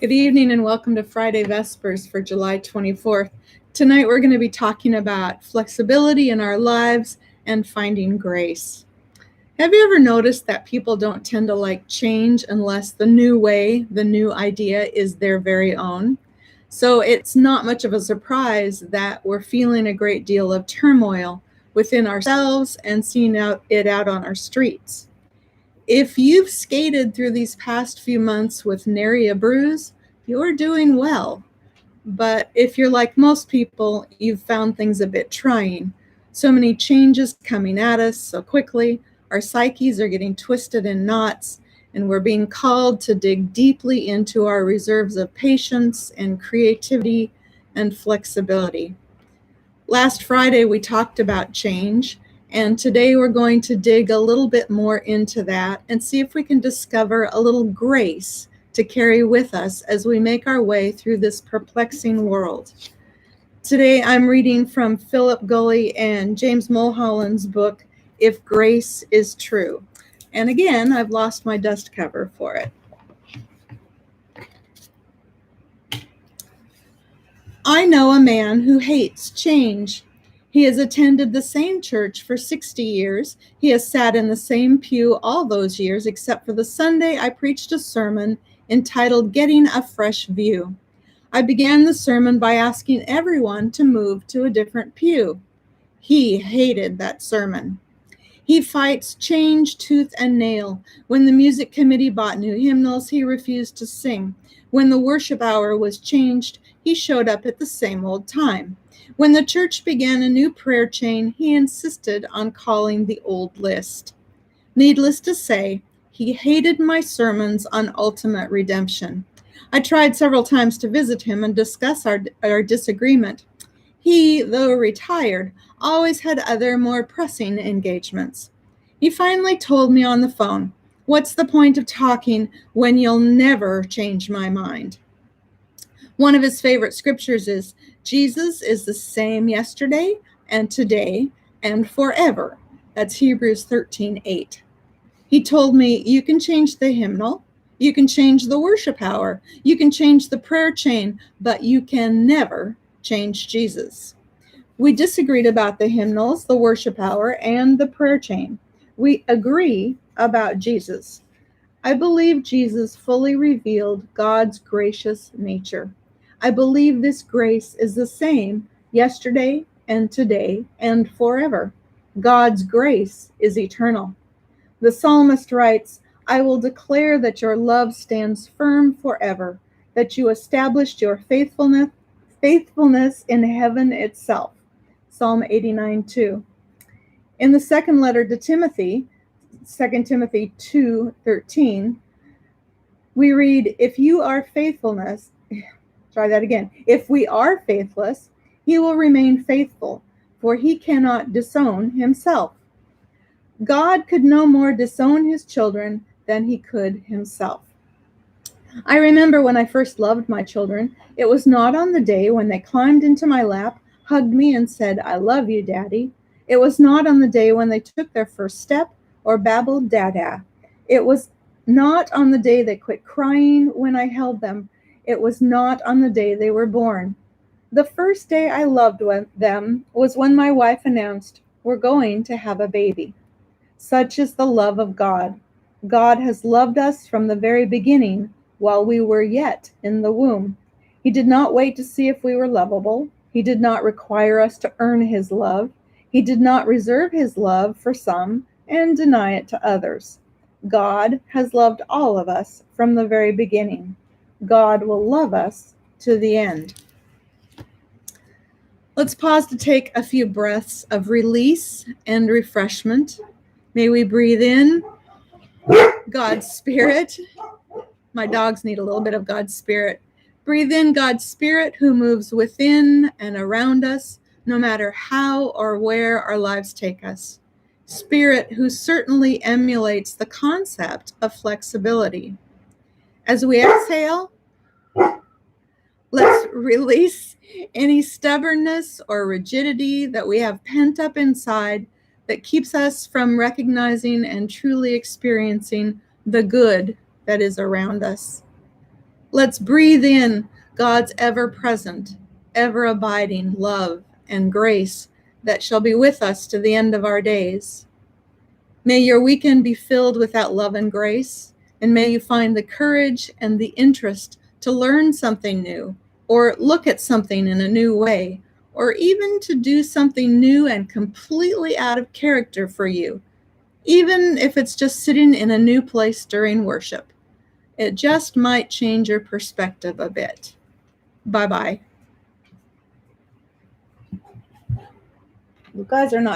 Good evening and welcome to Friday Vespers for July 24th. Tonight we're going to be talking about flexibility in our lives and finding grace. Have you ever noticed that people don't tend to like change unless the new way, the new idea is their very own? So it's not much of a surprise that we're feeling a great deal of turmoil within ourselves and seeing it out on our streets. If you've skated through these past few months with nary a bruise, you're doing well. But if you're like most people, you've found things a bit trying. So many changes coming at us so quickly, our psyches are getting twisted in knots, and we're being called to dig deeply into our reserves of patience and creativity and flexibility. Last Friday, we talked about change, and today we're going to dig a little bit more into that and see if we can discover a little grace to carry with us as we make our way through this perplexing world. Today, I'm reading from Phillip, Gulley, and James Mulholland's book, If Grace is True. And again, I've lost my dust cover for it. I know a man who hates change. He has attended the same church for 60 years. He has sat in the same pew all those years, except for the Sunday I preached a sermon entitled Getting a Fresh View. I began the sermon by asking everyone to move to a different pew. He hated that sermon. He fights change tooth and nail. When the music committee bought new hymnals, he refused to sing. When the worship hour was changed, he showed up at the same old time. When the church began a new prayer chain, he insisted on calling the old list. Needless to say, he hated my sermons on ultimate redemption. I tried several times to visit him and discuss our disagreement. He, though retired, always had other more pressing engagements. He finally told me on the phone, "What's the point of talking when you'll never change my mind?" One of his favorite scriptures is, Jesus is the same yesterday and today and forever. That's Hebrews 13:8. He told me, you can change the hymnal, you can change the worship hour, you can change the prayer chain, but you can never change Jesus. We disagreed about the hymnals, the worship hour, and the prayer chain. We agree about Jesus. I believe Jesus fully revealed God's gracious nature. I believe this grace is the same yesterday and today and forever. God's grace is eternal. The psalmist writes, I will declare that your love stands firm forever, that you established your faithfulness in heaven itself. Psalm 89:2. In the second letter to Timothy, 2 Timothy 2:13, we read, if we are faithless, he will remain faithful, for he cannot disown himself. God could no more disown his children than he could himself. I remember when I first loved my children, it was not on the day when they climbed into my lap, hugged me, and said, I love you, Daddy. It was not on the day when they took their first step or babbled Dada. It was not on the day they quit crying when I held them. It was not on the day they were born. The first day I loved them was when my wife announced, we're going to have a baby. Such is the love of God. God has loved us from the very beginning while we were yet in the womb. He did not wait to see if we were lovable. He did not require us to earn his love. He did not reserve his love for some and deny it to others. God has loved all of us from the very beginning. God will love us to the end. Let's pause to take a few breaths of release and refreshment. May we breathe in God's Spirit. My dogs need a little bit of God's Spirit. Breathe in God's Spirit who moves within and around us, no matter how or where our lives take us. Spirit who certainly emulates the concept of flexibility. As we exhale, let's release any stubbornness or rigidity that we have pent up inside that keeps us from recognizing and truly experiencing the good that is around us. Let's breathe in God's ever-present, ever-abiding love and grace that shall be with us to the end of our days. May your weekend be filled with that love and grace, and may you find the courage and the interest to learn something new, or look at something in a new way, or even to do something new and completely out of character for you, even if it's just sitting in a new place during worship. It just might change your perspective a bit. Bye-bye. You guys are not